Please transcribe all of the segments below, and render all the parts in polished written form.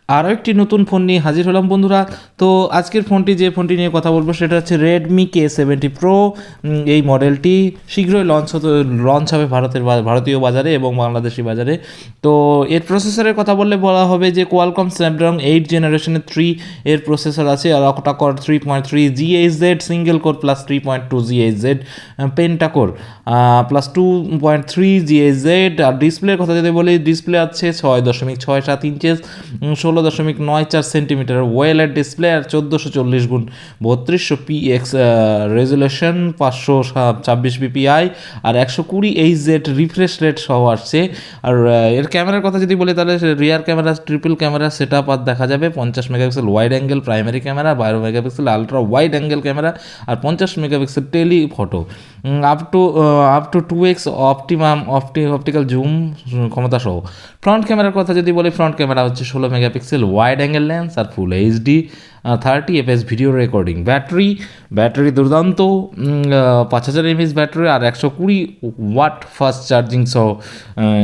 আরও একটি নতুন ফোন নিয়ে হাজির হলাম বন্ধুরা। তো আজকের ফোনটি যে ফোনটি নিয়ে কথা বলবো সেটা হচ্ছে রেডমি K70 Pro। এই মডেলটি শীঘ্রই লঞ্চ হবে ভারতীয় বাজারে এবং বাংলাদেশি বাজারে। তো এর প্রসেসরের কথা বলা হবে যে কোয়ালকম স্ন্যাপড্রাগন 8 জেনারেশনের 3 এর প্রসেসর আছে, আর octa core 3.3 GHz single core plus 3.2 GHz পেন্টাকোর প্লাস 2.3 GHz। আর ডিসপ্লের কথা যদি বলি, ডিসপ্লে আছে 6.67 ইঞ্চেস, 16.94 সেন্টিমিটার ওয়েলেড ডিসপ্লে, আর 1440x3200 PX রেজুলেশন, 526 PPI আর 120 Hz রিফ্রেশ রেট সহ আসছে। আর এর ক্যামেরার কথা যদি বলি তাহলে rear camera triple camera set up আর দেখা যাবে, 50 megapixel wide angle primary camera, 12 megapixel ultra wide angle camera আর 50 megapixel telephoto, up to 2x optical zoom ক্ষমতা সহ। ফ্রন্ট ক্যামেরার কথা যদি বলি, ফ্রন্ট ক্যামেরা হচ্ছে 16 মেগাপিক্সেল ওয়াইড অ্যাঙ্গেল লেন্স আর full HD 30 fps video recording. Battery দুর্দান্ত, 5000 mAh ব্যাটারি আর 120 ওয়াট ফাস্ট চার্জিং সহ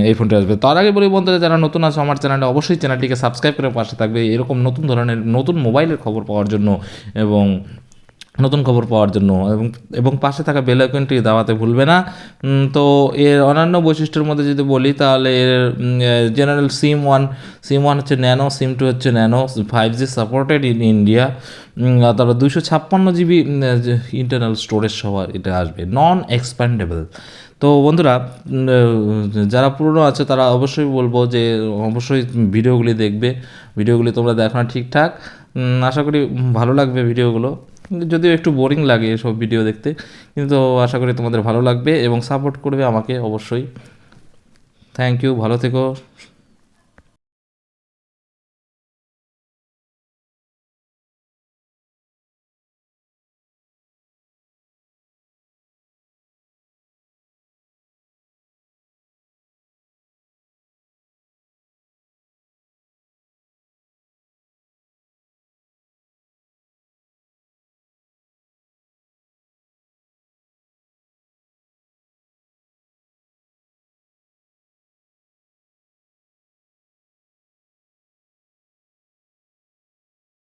এই ফোনটি আসবে। তার আগে বলি বন্ধুরা, যারা নতুন আছে আমার চ্যানেলে, অবশ্যই চ্যানেলটিকে সাবস্ক্রাইব করে পাশে থাকবে এরকম নতুন ধরনের নতুন মোবাইলের খবর পাওয়ার জন্য এবং এবং পাশে থাকা বেল আইকনটি দাবাতে ভুলবে না। তো এর অন্যান্য বৈশিষ্ট্যের মধ্যে যদি বলি তাহলে এর জেনারেল সিম ওয়ান হচ্ছে ন্যানো, সিম 2 হচ্ছে nano, 5G supported in India. তারপর 256 GB ইন্টারনাল স্টোরেজ সহ এটা আসবে, নন এক্সপ্যান্ডেবল। তো বন্ধুরা, যারা পুরনো আছে তারা অবশ্যই বলবো যে অবশ্যই ভিডিওগুলি তোমরা দেখো না ঠিকঠাক। আশা করি ভালো লাগবে ভিডিওগুলো, যদিও একটু বোরিং লাগে এসব ভিডিও দেখতে, কিন্তু আশা করি তোমাদের ভালো লাগবে এবং সাপোর্ট করবে আমাকে অবশ্যই। থ্যাংক ইউ, ভালো থেকো।